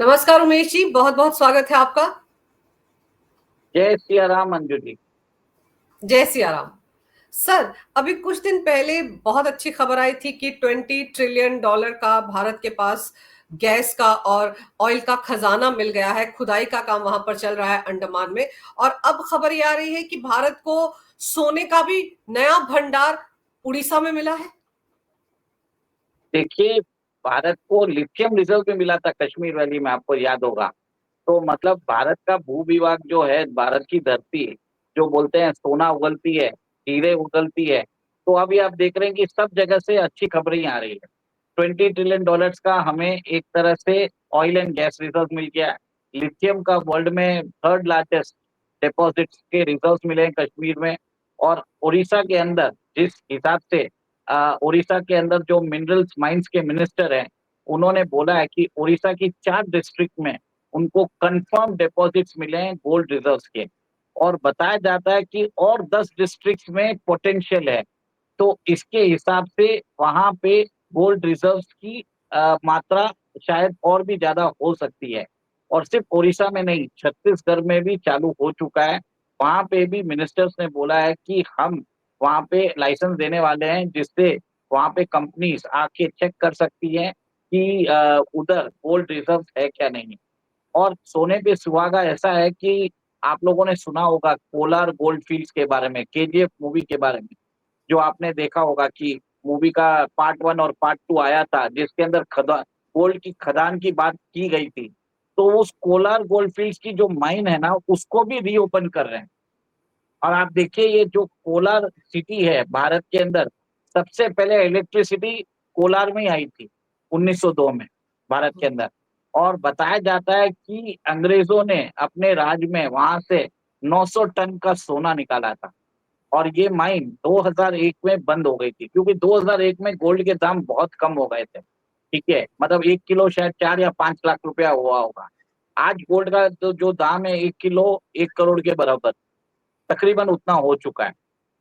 नमस्कार उमेश जी, बहुत बहुत स्वागत है आपका। जय सिया राम अंजू जी। जय सिया राम। सर, अभी कुछ दिन पहले बहुत अच्छी खबर आई थी कि $20 ट्रिलियन का भारत के पास गैस का और ऑयल का खजाना मिल गया है। खुदाई का काम वहां पर चल रहा है अंडमान में। और अब खबर ये आ रही है कि भारत को सोने का भी नया भंडार उड़ीसा में मिला है। देखिए, भारत को लिथियम रिजर्व भी मिला था कश्मीर वैली में, आपको याद होगा। तो मतलब भारत का भू विभाग जो है, भारत की धरती जो बोलते हैं सोना उगलती है, हीरे उगलती है। तो अभी आप देख रहे हैं कि सब जगह से अच्छी खबरें आ रही है। $20 ट्रिलियन का हमें एक तरह से ऑयल एंड गैस रिजर्व मिल गया है। लिथियम का वर्ल्ड में थर्ड लार्जेस्ट डिपॉजिट्स के रिजर्व मिले हैं कश्मीर में। और उड़ीसा के अंदर जिस हिसाब से उड़ीसा के अंदर जो मिनरल्स माइंस के मिनिस्टर हैं, उन्होंने बोला है कि उड़ीसा की 4 डिस्ट्रिक्ट में उनको कंफर्म डिपॉजिट्स मिले हैं गोल्ड रिजर्व्स के। और बताया जाता है कि और 10 डिस्ट्रिक्ट्स में पोटेंशियल है। तो इसके हिसाब से वहां पे गोल्ड रिजर्व्स की मात्रा शायद और भी ज्यादा हो सकती है। और सिर्फ उड़ीसा में नहीं, छत्तीसगढ़ में भी चालू हो चुका है। वहां पे भी मिनिस्टर्स ने बोला है कि हम वहां पे लाइसेंस देने वाले हैं, जिससे वहां पे कंपनीज आके चेक कर सकती हैं कि उधर गोल्ड रिजर्व है क्या नहीं। और सोने पे सुहागा ऐसा है कि आप लोगों ने सुना होगा कोलार गोल्ड फील्ड्स के बारे में, केजीएफ मूवी के बारे में। जो आपने देखा होगा कि मूवी का पार्ट 1 और पार्ट 2 आया था, जिसके अंदर खदान, गोल्ड की खदान की बात की गई थी। तो उस कोलार गोल्ड फील्ड्स की जो माइन है ना, उसको भी रीओपन कर रहे हैं। और आप देखिए, ये जो कोलार सिटी है भारत के अंदर, सबसे पहले इलेक्ट्रिसिटी कोलार में ही आई थी 1902 में, भारत के अंदर। और बताया जाता है कि अंग्रेजों ने अपने राज में वहां से 900 टन का सोना निकाला था। और ये माइन 2001 में बंद हो गई थी, क्योंकि 2001 में गोल्ड के दाम बहुत कम हो गए थे। ठीक है, मतलब 1 किलो शायद 4 या 5 लाख रुपया हुआ होगा। आज गोल्ड का जो दाम है, 1 किलो 1 करोड़ के बराबर तकरीबन उतना हो चुका है।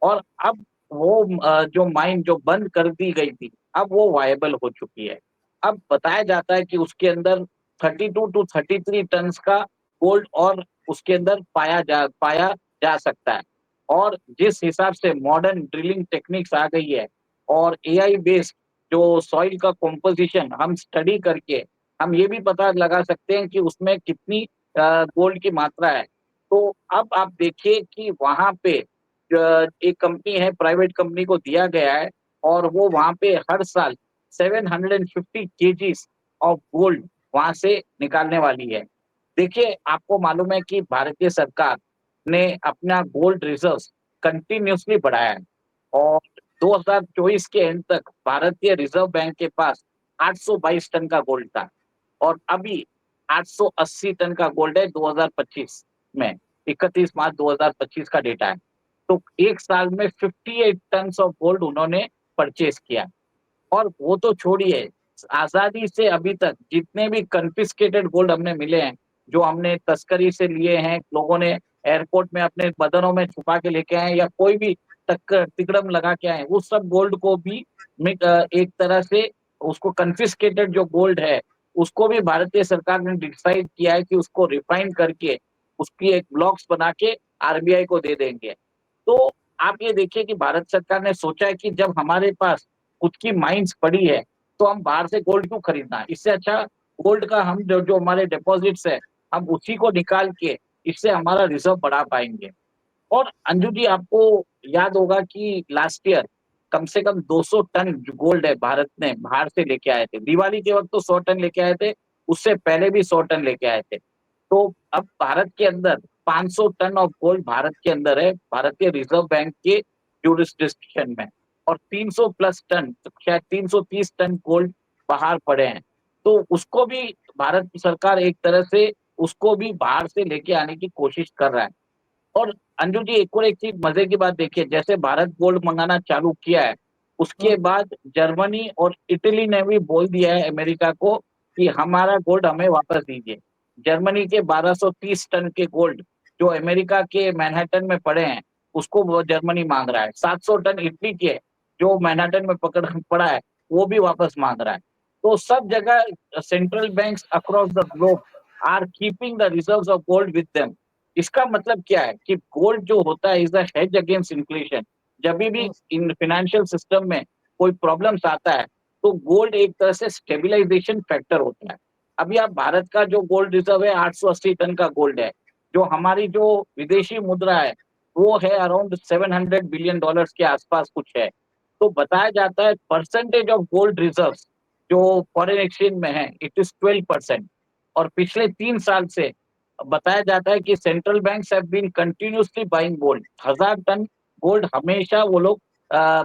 और अब वो जो माइन जो बंद कर दी गई थी, अब वो वायबल हो चुकी है। अब बताया जाता है कि उसके अंदर 32 to 33 टन का गोल्ड और उसके अंदर पाया जा सकता है। और जिस हिसाब से मॉडर्न ड्रिलिंग टेक्निक्स आ गई है, और एआई बेस्ड जो सॉइल का कॉम्पोजिशन हम स्टडी करके हम ये भी पता लगा सकते हैं कि उसमें कितनी गोल्ड की मात्रा है। तो अब आप देखिए कि वहां पे एक कंपनी है, प्राइवेट कंपनी को दिया गया है, और वो वहां पे हर साल 750 केजीज ऑफ गोल्ड वहां से निकालने वाली है। देखिए, आपको मालूम है कि भारतीय सरकार ने अपना गोल्ड रिजर्व्स कंटिन्यूसली बढ़ाया है। और 2024 के एंड तक भारतीय रिजर्व बैंक के पास 822 टन का गोल्ड था। और अभी 880 टन का गोल्ड है 2025 में। 31 मार्च 2025 का डेटा है। तो एक साल में 58 टन ऑफ गोल्ड उन्होंने परचेज किया। और वो तो छोड़िए, आजादी से अभी तक जितने भी कन्फिस्केटेड गोल्ड हमने मिले हैं, जो हमने तस्करी से लिए हैं, लोगों ने एयरपोर्ट में अपने बदनों में छुपा के लेके आए, या कोई भी तिकड़म लगा के आए, उस सब गोल्ड को भी एक तरह से उसको कन्फिस्केटेड जो गोल्ड है, उसको भी भारतीय सरकार ने डिसाइड किया है कि उसको रिफाइन करके उसकी एक ब्लॉक्स बना के आरबीआई को दे देंगे। तो आप ये देखिए कि भारत सरकार ने सोचा है कि जब हमारे पास खुद की माइंस पड़ी है, तो हम बाहर से गोल्ड क्यों खरीदना। इससे अच्छा गोल्ड का हम जो जो हमारे डिपॉजिट्स है, हम उसी को निकाल के इससे हमारा रिजर्व बढ़ा पाएंगे। और अंजू जी, आपको याद होगा कि लास्ट ईयर कम से कम 200 टन जो गोल्ड है भारत ने बाहर से लेके आए थे। दिवाली के वक्त तो 100 टन लेके आए थे, उससे पहले भी 100 टन लेके आए थे। तो अब भारत के अंदर 500 टन ऑफ गोल्ड भारत के अंदर है, भारतीय रिजर्व बैंक के जुरिस्डिक्शन में। और 300 प्लस टन, शायद 330 टन गोल्ड बाहर पड़े हैं। तो उसको भी भारत सरकार एक तरह से उसको भी बाहर से लेके आने की कोशिश कर रहा है। और अंजू जी, एक और एक चीज मजे की बात देखिए, जैसे भारत गोल्ड मंगाना चालू किया है, उसके बाद जर्मनी और इटली ने भी बोल दिया है अमेरिका को कि हमारा गोल्ड हमें वापस दीजिए। जर्मनी के 1230 टन के गोल्ड जो अमेरिका के मैनहट्टन में पड़े हैं, उसको वो जर्मनी मांग रहा है। 700 टन इटली के जो मैनहट्टन में पकड़ पड़ा है, वो भी वापस मांग रहा है। तो सब जगह central banks across the globe are keeping the reserves of gold with them. इसका मतलब क्या है कि गोल्ड जो होता है is a hedge against inflation. जब भी इन फाइनेंशियल सिस्टम में कोई प्रॉब्लम्स आता है तो गोल्ड एक तरह से स्टेबलाइजेशन फैक्टर होता है। अभी आप भारत का जो गोल्ड रिजर्व है 880 टन का गोल्ड है। जो हमारी जो विदेशी मुद्रा है वो है अराउंड $700 बिलियन के आसपास कुछ है। तो बताया जाता है परसेंटेज ऑफ गोल्ड रिजर्व जो फॉरेन एक्सचेंज में है इट इज 12%। और पिछले 3 साल से बताया जाता है कि central banks have been continuously buying gold. 1000 tonne gold हमेशा वो लोग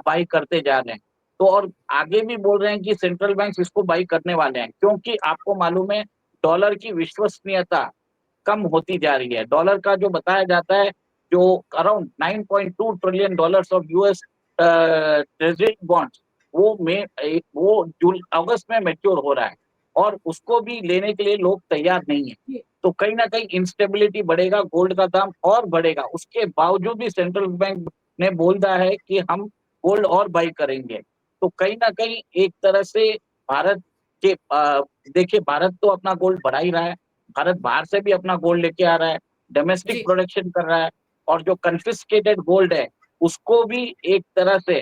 बाई करते जा रहे हैं। तो और आगे भी बोल रहे हैं कि सेंट्रल बैंक्स इसको बाई करने वाले हैं, क्योंकि आपको मालूम है डॉलर की विश्वसनीयता कम होती जा रही है। डॉलर का जो बताया जाता है जो around $9.2 trillion of US treasury bonds वो वो जून अगस्त में मैच्योर हो रहा है और उसको भी लेने के लिए लोग तैयार नहीं है। तो कहीं ना कहीं इंस्टेबिलिटी बढ़ेगा, गोल्ड का दाम और बढ़ेगा। उसके बावजूद भी सेंट्रल बैंक ने बोल दिया है कि हम गोल्ड और बाई करेंगे। तो कहीं ना कहीं एक तरह से भारत के देखिए भारत तो अपना गोल्ड बढ़ा ही रहा है। भारत बाहर से भी अपना गोल्ड लेके आ रहा है, डोमेस्टिक जी प्रोडक्शन कर रहा है। और जो कन्फिस्केटेड गोल्ड है उसको भी एक तरह से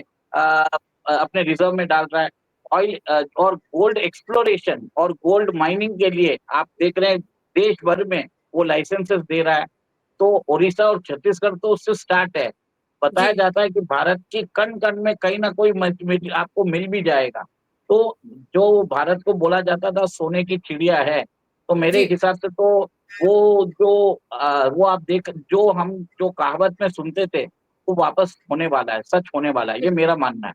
अपने रिजर्व में डाल रहा है। ऑयल और गोल्ड एक्सप्लोरेशन और गोल्ड माइनिंग के लिए आप देख रहे हैं देश भर में वो लाइसेंसेस दे रहा है। तो उड़ीसा और छत्तीसगढ़ तो उससे स्टार्ट है। जी बताया जाता है कि भारत की कण कण में कहीं ना कोई आपको मिल भी जाएगा। तो जो भारत को बोला जाता था सोने की चिड़िया है, तो मेरे जी हिसाब से तो वो जो वो आप देख जो हम जो कहावत में सुनते थे वो वापस होने वाला है, सच होने वाला है, ये मेरा मानना है।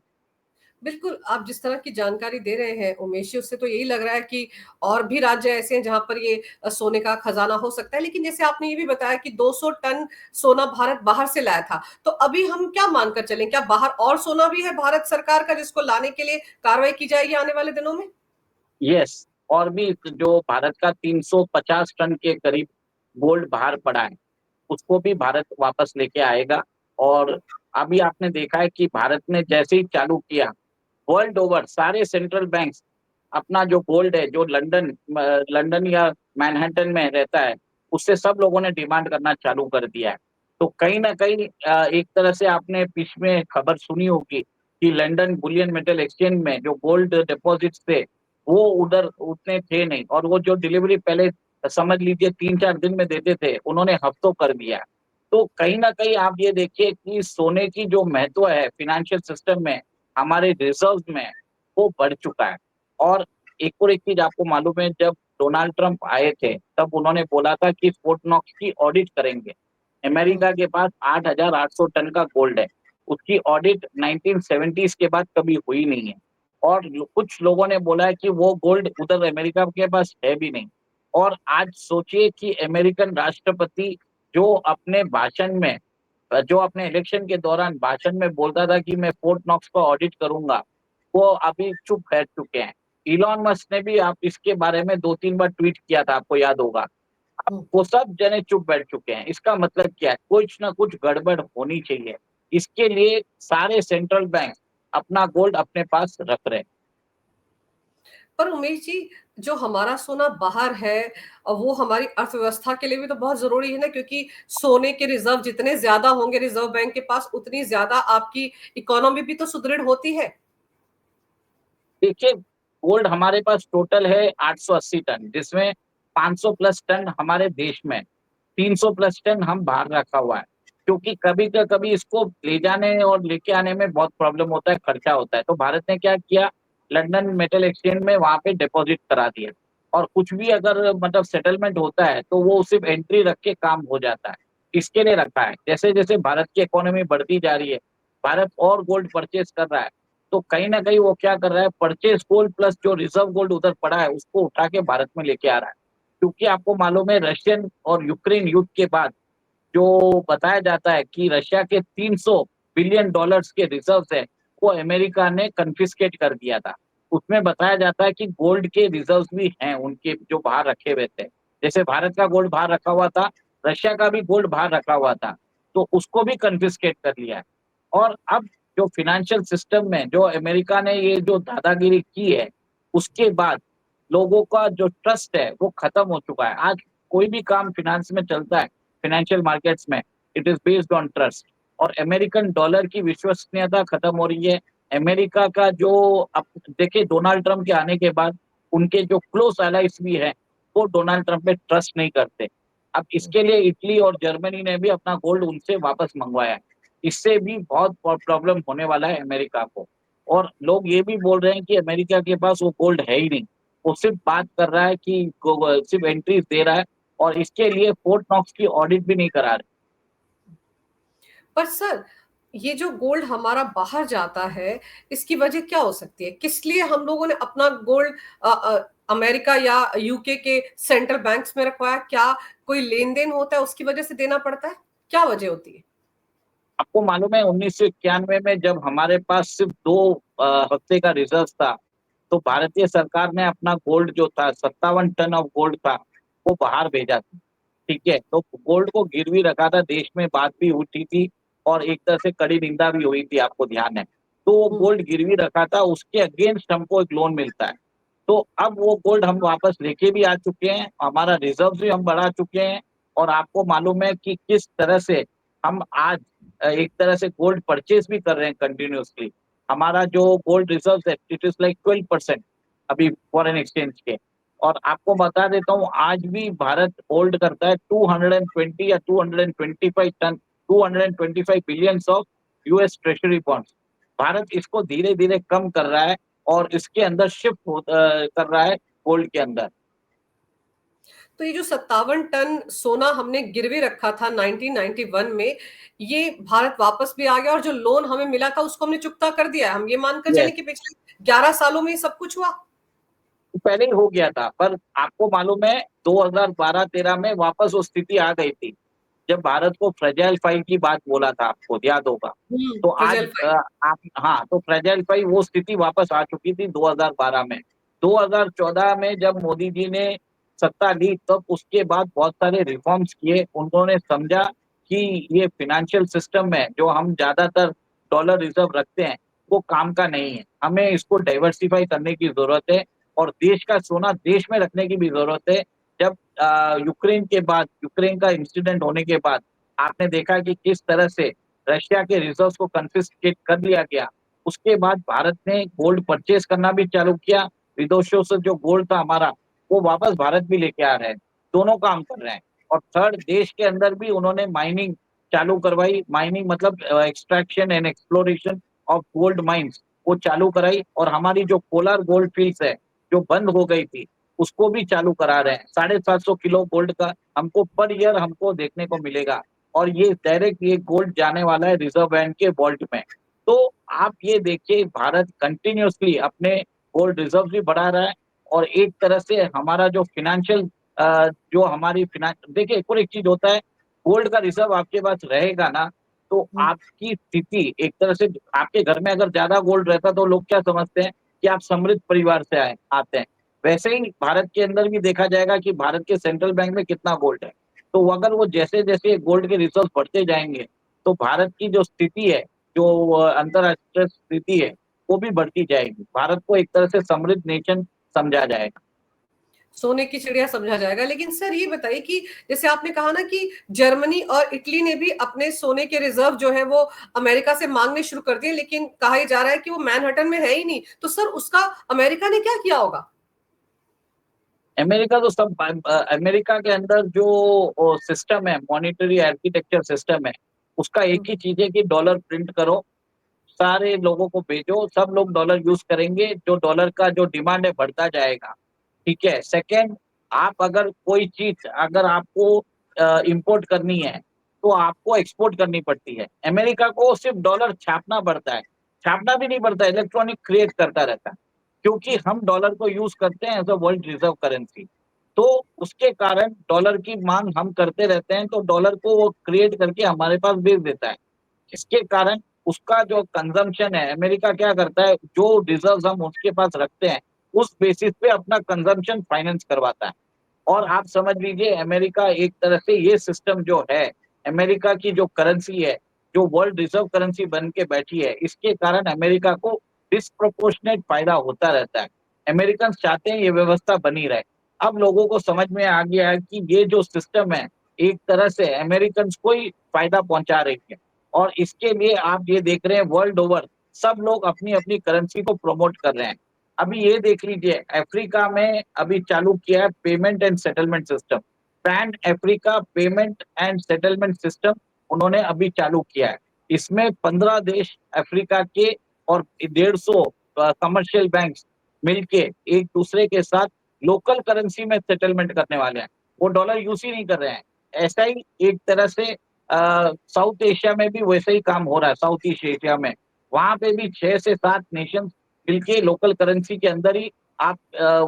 बिल्कुल, आप जिस तरह की जानकारी दे रहे हैं उमेश जी, उससे तो यही लग रहा है कि और भी राज्य ऐसे हैं जहां पर ये सोने का खजाना हो सकता है। लेकिन जैसे आपने ये भी बताया कि 200 टन सोना भारत बाहर से लाया था, तो अभी हम क्या मानकर चलें, क्या बाहर और सोना भी है भारत सरकार का जिसको लाने के लिए कार्रवाई की जाएगी आने वाले दिनों में? यस, और भी जो भारत का 350 टन के करीब गोल्ड बाहर पड़ा है उसको भी भारत वापस लेके आएगा। और अभी आपने देखा है कि भारत ने जैसे ही चालू किया वर्ल्ड ओवर सारे सेंट्रल बैंक्स अपना जो गोल्ड है जो लंदन या मैनहट्टन में रहता है उससे सब लोगों ने डिमांड करना चालू कर दिया है। तो कहीं ना कहीं एक तरह से आपने बीच में खबर सुनी होगी कि लंदन बुलियन मेटल एक्सचेंज में जो गोल्ड डिपॉजिट्स थे वो उधर उतने थे नहीं, और वो जो डिलीवरी पहले समझ लीजिए 3-4 दिन में देते थे उन्होंने हफ्तों कर दिया। तो कहीं ना कहीं आप ये देखिए कि सोने की जो महत्व है फिनेंशियल सिस्टम में हमारे रिजर्व में वो बढ़ चुका है। और एक चीज आपको मालूम है जब डोनाल्ड ट्रंप आए थे तब उन्होंने बोला था कि फोर्ट नॉक्स की ऑडिट करेंगे। अमेरिका के पास 8,800 टन का गोल्ड है, उसकी ऑडिट 1970s के बाद कभी हुई नहीं है। और कुछ लोगों ने बोला है कि वो गोल्ड उधर अमेरिका के पास है भी नहीं। और आज सोचिए कि अमेरिकन राष्ट्रपति जो अपने भाषण में जो अपने इलेक्शन के दौरान भाषण में बोलता था कि मैं फोर्ट नॉक्स को ऑडिट करूंगा, वो अभी चुप बैठ चुके हैं। इलॉन मस्क ने भी आप इसके बारे में 2-3 बार ट्वीट किया था, आपको याद होगा। अब वो सब जने चुप बैठ चुके हैं। इसका मतलब क्या है, कुछ ना कुछ गड़बड़ होनी चाहिए। इसके लिए सारे सेंट्रल बैंक अपना गोल्ड अपने पास रख रहे हैं। पर उमेश जी, जो हमारा सोना बाहर है वो हमारी अर्थव्यवस्था के लिए भी तो बहुत जरूरी है ना, क्योंकि सोने के रिजर्व जितने ज्यादा होंगे रिजर्व बैंक के पास उतनी ज्यादा आपकी इकोनॉमी भी तो सुदृढ़ होती है। देखिए गोल्ड हमारे पास टोटल है 880 टन, जिसमें 500 प्लस टन हमारे देश में, 300 प्लस टन हम बाहर रखा हुआ है। क्योंकि कभी का कभी इसको ले जाने और लेके आने में बहुत प्रॉब्लम होता है, खर्चा होता है। तो भारत ने क्या किया, लंदन मेटल एक्सचेंज में वहां पे डिपॉजिट करा दिया। और कुछ भी अगर मतलब सेटलमेंट होता है तो वो सिर्फ एंट्री रख के काम हो जाता है। इसके लिए रखा है। जैसे जैसे भारत की इकोनॉमी बढ़ती जा रही है भारत और गोल्ड परचेज कर रहा है। तो कहीं ना कहीं वो क्या कर रहा है, परचेज गोल्ड प्लस जो रिजर्व गोल्ड उधर पड़ा है उसको उठा के भारत में लेके आ रहा है। क्योंकि आपको मालूम है रशियन और यूक्रेन युद्ध के बाद जो बताया जाता है कि रशिया के $300 बिलियन के रिजर्व्स है वो अमेरिका ने कन्फिस्केट कर दिया था। उसमें बताया जाता है कि गोल्ड के रिजर्व्स भी हैं उनके जो बाहर रखे हुए थे। जैसे भारत का गोल्ड बाहर रखा हुआ था, रशिया का भी गोल्ड बाहर रखा हुआ था, तो उसको भी कन्फिस्केट कर लिया है। और अब जो फिनेंशियल सिस्टम में जो अमेरिका ने ये जो दादागिरी की है उसके बाद लोगों का जो ट्रस्ट है वो खत्म हो चुका है। आज कोई भी काम फाइनेंस में चलता है, फाइनेंशियल मार्केट्स में, it is based on trust. और अमेरिकन डॉलर की विश्वसनीयता खत्म हो रही है। अमेरिका का जो, अब देखिए डोनाल्ड ट्रंप के आने के बाद उनके जो क्लोज एलाइज भी है वो डोनाल्ड ट्रंप पे ट्रस्ट नहीं करते। अब इसके लिए इटली और जर्मनी ने भी अपना गोल्ड उनसे वापस मंगवाया है। इससे भी बहुत प्रॉब्लम होने वाला है अमेरिका को। और लोग ये भी बोल रहे हैं कि अमेरिका के पास वो गोल्ड है ही नहीं, वो सिर्फ बात कर रहा है कि सिर्फ एंट्रीज दे रहा है, और इसके लिए फोर्ट नॉक्स की ऑडिट भी नहीं करा रहे। पर सर, ये जो गोल्ड हमारा बाहर जाता है, इसकी वजह क्या हो सकती है? किस लिए हम लोगों ने अपना गोल्ड अमेरिका या यूके के सेंट्रल बैंक्स में रखवाया? क्या कोई लेन देन होता है उसकी वजह से देना पड़ता है? क्या वजह होती है? आपको मालूम है 1991 में जब हमारे पास सिर्फ 2 हफ्ते का रिजर्व था, तो भारतीय सरकार ने अपना गोल्ड जो था 57 टन ऑफ गोल्ड था वो बाहर भेजा था। ठीक है, तो गोल्ड को गिरवी रखा था, देश में बात भी उठी थी और एक तरह से कड़ी निंदा भी हुई थी, आपको ध्यान है। तो वो हम्म। गोल्ड गिरवी रखा था, उसके अगेंस्ट हमको एक लोन मिलता है। तो अब वो गोल्ड हम वापस लेके भी आ चुके हैं, हमारा रिजर्व भी हम बढ़ा चुके हैं। और आपको मालूम है कि किस तरह से हम आज एक तरह से गोल्ड परचेज भी कर रहे हैं कंटिन्यूअसली। हमारा जो गोल्ड रिजर्व है इट इज लाइक 12% अभी फॉरेन एक्सचेंज के। और आपको बता देता हूँ आज भी भारत होल्ड करता है 220 या 225 tonne, 225 billions of US treasury bonds. Bharat इसको धीरे धीरे कम कर रहा है और इसके अंदर कर रहा है गोल्ड के अंदर। तो ये जो 57 टन सोना हमने गिरवी रखा था 1991 में, ये भारत वापस भी आ गया, और जो लोन हमें मिला था उसको हमने चुकता कर दिया है। हम ये मानकर चले यस, कि पिछले 11 सालों में ये सब कुछ हुआ। पहले ही हो गया था, पर आपको मालूम है 2012-13 में वापस वो स्थिति आ गई थी जब भारत को फ्रेजाइल फाइव की बात बोला था, आपको याद होगा। तो आज फ्रेजाइल फाइव। आप, हाँ, तो फ्रेजाइल फाइव वो स्थिति वापस आ चुकी थी 2012 में। 2014 में जब मोदी जी ने सत्ता ली तब उसके बाद बहुत सारे रिफॉर्म्स किए। उन्होंने समझा कि ये फाइनेंशियल सिस्टम में जो हम ज्यादातर डॉलर रिजर्व रखते हैं वो काम का नहीं है, हमें इसको डाइवर्सिफाई करने की जरूरत है और देश का सोना देश में रखने की भी जरूरत है। जब यूक्रेन का इंसिडेंट होने के बाद आपने देखा कि किस तरह से रशिया के रिजर्व को कन्फिस्केट कर लिया गया। उसके बाद भारत ने गोल्ड परचेज करना भी चालू किया। विदेशों से जो गोल्ड था हमारा वो वापस भारत भी लेके आ रहे हैं, दोनों काम कर रहे हैं। और थर्ड, देश के अंदर भी उन्होंने माइनिंग चालू करवाई। माइनिंग मतलब extraction and exploration of gold mines वो चालू कराई। और हमारी जो कोलार गोल्ड फील्ड्स है जो बंद हो गई थी उसको भी चालू करा रहे हैं। 750 किलो गोल्ड का हमको पर ईयर हमको देखने को मिलेगा। और ये डायरेक्ट ये गोल्ड जाने वाला है रिजर्व बैंक के वॉल्ट में। तो आप ये देखिए भारत कंटिन्यूअसली अपने गोल्ड रिजर्व भी बढ़ा रहा है। और एक तरह से हमारा जो फाइनेंशियल, जो हमारी फिनांस, देखिए एक और एक चीज होता है, गोल्ड का रिजर्व आपके पास रहेगा ना तो आपकी स्थिति एक तरह से, आपके घर में अगर ज्यादा गोल्ड रहता तो लोग क्या समझते हैं कि आप समृद्ध परिवार से आते हैं। वैसे ही भारत के अंदर भी देखा जाएगा कि भारत के सेंट्रल बैंक में कितना गोल्ड है। तो अगर वो जैसे जैसे गोल्ड के रिजर्व बढ़ते जाएंगे तो भारत की जो स्थिति है, जो अंतरराष्ट्रीय स्थिति है वो भी बढ़ती जाएगी। भारत को एक तरह से समृद्ध नेशन समझा जाएगा। सोने की चिड़िया समझा जाएगा। लेकिन सर ये बताइए कि जैसे आपने कहा ना कि जर्मनी और इटली ने भी अपने सोने के रिजर्व जो है वो अमेरिका से मांगने शुरू कर दिए, लेकिन कहा जा रहा है कि वो मैनहट्टन में है ही नहीं। तो सर उसका अमेरिका ने क्या किया होगा? अमेरिका तो सब, अमेरिका के अंदर जो सिस्टम है, मॉनिटरी आर्किटेक्चर सिस्टम है, उसका एक ही चीज है कि डॉलर प्रिंट करो, सारे लोगों को भेजो, सब लोग डॉलर यूज करेंगे, जो डॉलर का जो डिमांड है बढ़ता जाएगा। ठीक है। सेकंड, आप अगर कोई चीज अगर आपको इंपोर्ट करनी है तो आपको एक्सपोर्ट करनी पड़ती है। अमेरिका को सिर्फ डॉलर छापना पड़ता है, छापना भी नहीं पड़ता, इलेक्ट्रॉनिक क्रिएट करता रहता है। क्योंकि हम डॉलर को यूज करते हैं as a world reserve currency, तो उसके कारण डॉलर की मांग हम करते रहते हैं, तो डॉलर को वो क्रिएट करके हमारे पास भेज देता है। इसके कारण उसका जो कंजम्पशन है, अमेरिका क्या करता है, जो रिजर्व हम उसके पास रखते हैं उस बेसिस पे अपना कंजम्पशन फाइनेंस करवाता है। और आप समझ लीजिए अमेरिका एक तरह से ये सिस्टम जो है, अमेरिका की जो करेंसी है जो वर्ल्ड रिजर्व करेंसी बन के बैठी है, इसके कारण अमेरिका को डिस्प्रोपोर्शनेट फायदा होता रहता है। अमेरिकन चाहते हैं ये व्यवस्था बनी रहे। अब लोगों को समझ में आ गया है कि ये जो सिस्टम है एक तरह से अमेरिकन को ही फायदा पहुंचा रही है, और इसके लिए आप ये देख रहे हैं वर्ल्ड ओवर सब लोग अपनी अपनी करेंसी को प्रमोट कर रहे हैं। अभी ये देख लीजिए अफ्रीका में अभी चालू किया है payment and settlement system, pan Africa payment and settlement system उन्होंने अभी चालू किया है। इसमें 15 देश अफ्रीका के और 150 कमर्शियल बैंक्स मिलके एक दूसरे के साथ लोकल करेंसी में सेटलमेंट करने वाले हैं। वो डॉलर यूज ही नहीं कर रहे हैं। ऐसा ही एक तरह से साउथ एशिया में भी वैसे ही काम हो रहा है। साउथ ईस्ट एशिया में वहां पे भी 6 से 7 नेशन मिलके लोकल करेंसी के अंदर ही आप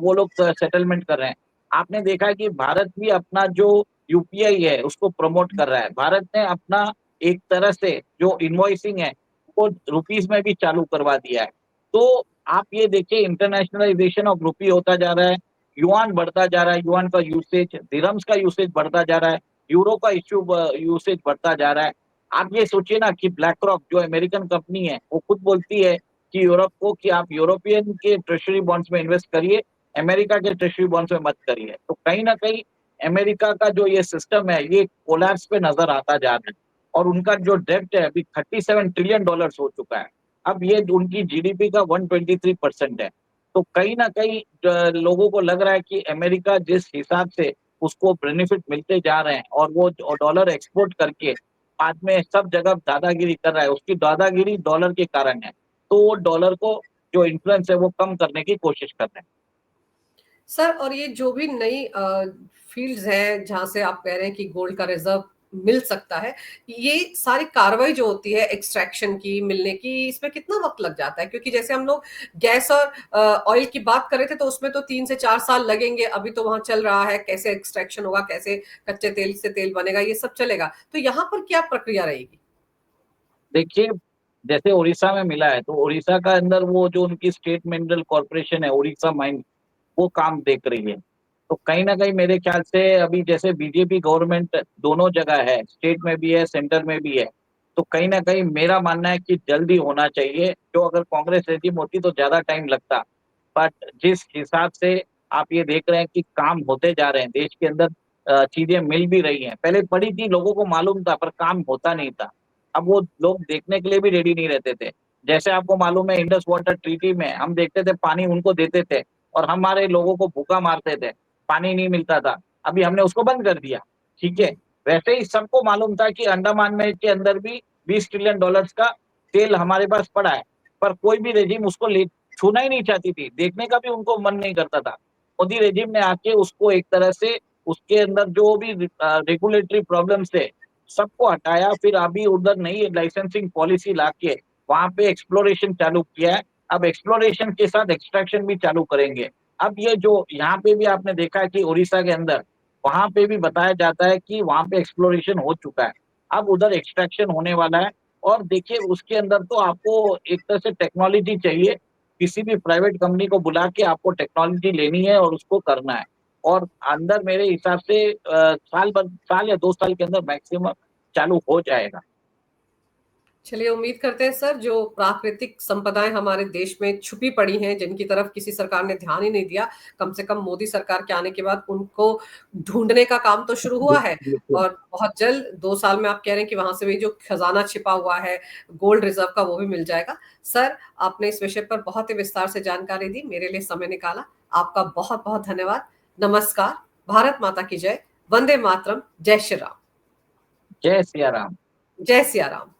वो लोग सेटलमेंट कर रहे हैं। आपने देखा कि भारत भी अपना जो यूपीआई है उसको प्रमोट कर रहा है। भारत ने अपना एक तरह से जो इनवॉइसिंग है वो रुपीज में भी चालू करवा दिया है। तो आप ये देखिए इंटरनेशनलाइजेशन ऑफ रुपी होता जा रहा है, युआन बढ़ता जा रहा है, युआन का यूसेज, दिरहम्स का यूसेज बढ़ता जा रहा है, यूरो का इश्यू यूसेज बढ़ता जा रहा है। आप ये सोचिए ना कि ब्लैक रॉक जो अमेरिकन कंपनी है वो खुद बोलती है कि यूरोप को कि आप यूरोपियन के ट्रेजरी बॉन्ड्स में इन्वेस्ट करिए, अमेरिका के ट्रेजरी बॉन्ड्स में मत करिए। तो कहीं ना कहीं अमेरिका का जो ये सिस्टम है ये कोलैप्स पे नजर आता जा रहा है, और उनका जो डेब्ट है अभी $37 ट्रिलियन हो चुका है। अब ये उनकी जीडीपी का 123% है। तो कहीं ना कहीं लोगों को लग रहा है कि अमेरिका जिस हिसाब से उसको बेनिफिट मिलते जा रहे हैं और वो डॉलर एक्सपोर्ट करके बाद में सब जगह दादागिरी कर रहा है, उसकी दादागिरी डॉलर के कारण है। तो वो डॉलर को जो इन्फ्लुएंस है वो कम करने की कोशिश कर रहे हैं। सर, और ये जो भी नई फील्ड्स हैं जहां से आप कह रहे हैं कि गोल्ड का रिजर्व मिल सकता है, ये सारी कार्रवाई जो होती है एक्सट्रैक्शन की, मिलने की, इसमें कितना वक्त लग जाता है? क्योंकि जैसे हम लोग गैस और ऑयल की बात कर रहे थे तो उसमें तो 3 से 4 साल लगेंगे। अभी तो वहां चल रहा है कैसे एक्सट्रैक्शन होगा, कैसे कच्चे तेल से तेल बनेगा, ये सब चलेगा। तो यहाँ पर क्या प्रक्रिया रहेगी? देखिए जैसे उड़ीसा में मिला है तो उड़ीसा का अंदर वो जो उनकी स्टेट मिनरल कॉर्पोरेशन है उड़ीसा माइन, वो काम देख रही है। तो कहीं ना कहीं मेरे ख्याल से अभी जैसे बीजेपी गवर्नमेंट दोनों जगह है, स्टेट में भी है सेंटर में भी है, तो कहीं ना कहीं मेरा मानना है कि जल्दी होना चाहिए। जो अगर कांग्रेस रेजिम होती तो ज्यादा टाइम लगता, बट जिस हिसाब से आप ये देख रहे हैं कि काम होते जा रहे हैं देश के अंदर, चीजें मिल भी रही हैं। पहले पड़ी थी, लोगों को मालूम था, पर काम होता नहीं था। अब वो लोग देखने के लिए भी रेडी नहीं रहते थे। जैसे आपको मालूम है इंडस वाटर ट्रीटी में हम देखते थे पानी उनको देते थे और हमारे लोगों को भूखा मारते थे, पानी नहीं मिलता था। अभी हमने उसको बंद कर दिया, ठीक है। वैसे ही सबको मालूम था कि अंडमान में के अंदर भी $20 ट्रिलियन का तेल हमारे पास पड़ा है, पर कोई भी रेजिम उसको ले छूना ही नहीं चाहती थी, देखने का भी उनको मन नहीं करता था। मोदी रेजिम ने आके उसको एक तरह से उसके अंदर जो भी रेगुलेटरी प्रॉब्लम्स थे सबको हटाया, फिर अभी उधर नई लाइसेंसिंग पॉलिसी लाके वहां पे एक्सप्लोरेशन चालू किया है। अब एक्सप्लोरेशन के साथ एक्सट्रैक्शन भी चालू करेंगे। अब ये जो यहाँ पे भी आपने देखा है कि उड़ीसा के अंदर वहां पे भी बताया जाता है कि वहां पे एक्सप्लोरेशन हो चुका है, अब उधर एक्सट्रैक्शन होने वाला है। और देखिए उसके अंदर तो आपको एक तरह से टेक्नोलॉजी चाहिए, किसी भी प्राइवेट कंपनी को बुला के आपको टेक्नोलॉजी लेनी है और उसको करना है। और अंदर मेरे हिसाब से साल या 2 साल के अंदर मैक्सिमम चालू हो जाएगा। चलिए, उम्मीद करते हैं सर, जो प्राकृतिक संपदाएं हमारे देश में छुपी पड़ी हैं, जिनकी तरफ किसी सरकार ने ध्यान ही नहीं दिया, कम से कम मोदी सरकार के आने के बाद उनको ढूंढने का काम तो शुरू हुआ है। बिल्कुल। और बहुत जल्द 2 साल में आप कह रहे हैं कि वहां से भी जो खजाना छिपा हुआ है गोल्ड रिजर्व का, वो भी मिल जाएगा। सर, आपने इस विषय पर बहुत ही विस्तार से जानकारी दी, मेरे लिए समय निकाला, आपका बहुत बहुत धन्यवाद। नमस्कार। भारत माता की जय। वंदे मातरम। जय श्री राम। जय सिया राम। जय सिया राम।